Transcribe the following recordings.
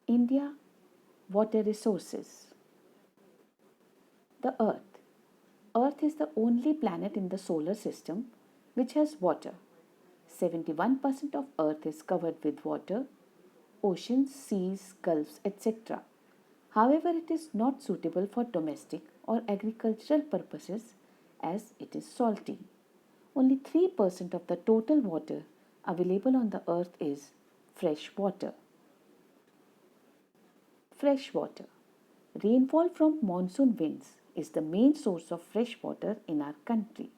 India water resources. The Earth. Earth is the only planet in the solar system which has water. 71% of Earth is covered with water, oceans, seas, gulfs, etc. However, it is not suitable for domestic or agricultural purposes as it is salty. Only 3% of the total water available on the earth is fresh water. Fresh water. Rainfall from monsoon winds is the main source of fresh water in our country.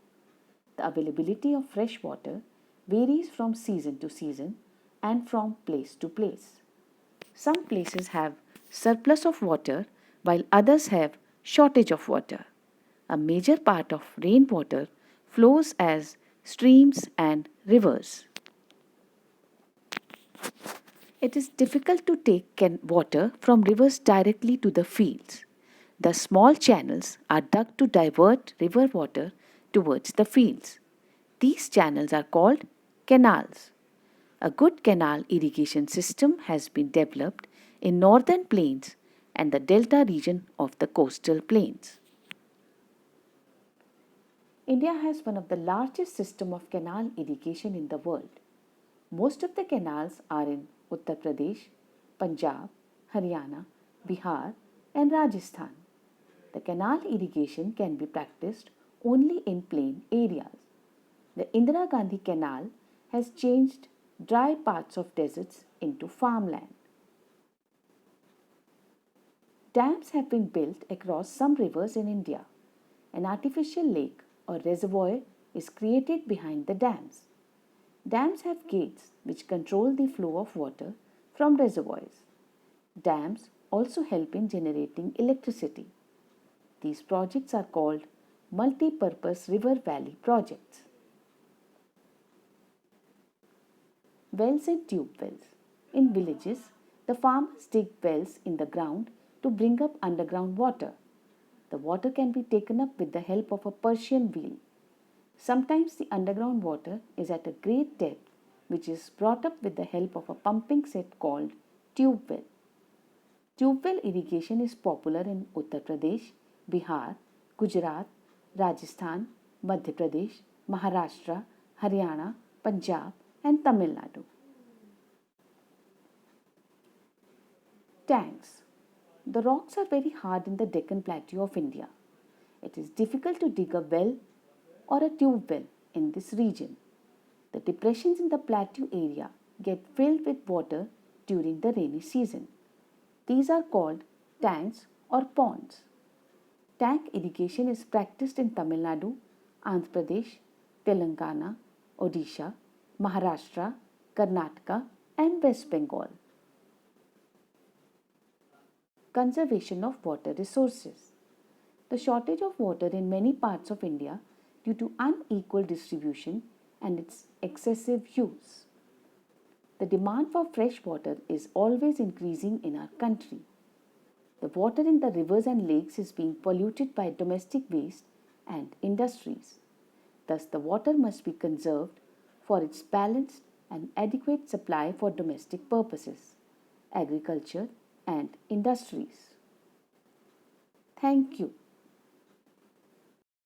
The availability of fresh water varies from season to season and from place to place. Some places have surplus of water while others have shortage of water. A major part of rainwater flows as streams and rivers. It is difficult to take water from rivers directly to the fields. The small channels are dug to divert river water towards the fields. These channels are called canals. A good canal irrigation system has been developed in northern plains and the delta region of the coastal plains. India has one of the largest system of canal irrigation in the world. Most of the canals are in Uttar Pradesh, Punjab, Haryana, Bihar, and Rajasthan. The canal irrigation can be practiced only in plain areas. The Indira Gandhi Canal has changed dry parts of deserts into farmland. Dams have been built across some rivers in India. An artificial lake or reservoir is created behind the dams. Dams have gates which control the flow of water from reservoirs. Dams also help in generating electricity. These projects are called multi-purpose river valley projects. Wells and tube wells. In villages, the farmers dig wells in the ground to bring up underground water. The water can be taken up with the help of a Persian wheel. Sometimes the underground water is at a great depth, which is brought up with the help of a pumping set called tube well. Tube well irrigation is popular in Uttar Pradesh, Bihar, Gujarat, Rajasthan, Madhya Pradesh, Maharashtra, Haryana, Punjab, and Tamil Nadu. Tanks. The rocks are very hard in the Deccan Plateau of India. It is difficult to dig a well or a tube well in this region. The depressions in the plateau area get filled with water during the rainy season. These are called tanks or ponds. Tank irrigation is practiced in Tamil Nadu, Andhra Pradesh, Telangana, Odisha, Maharashtra, Karnataka, and West Bengal. Conservation of water resources. The shortage of water in many parts of India due to unequal distribution and its excessive use. The demand for fresh water is always increasing in our country. The water in the rivers and lakes is being polluted by domestic waste and industries. Thus, the water must be conserved for its balanced and adequate supply for domestic purposes, agriculture, and industries. Thank you.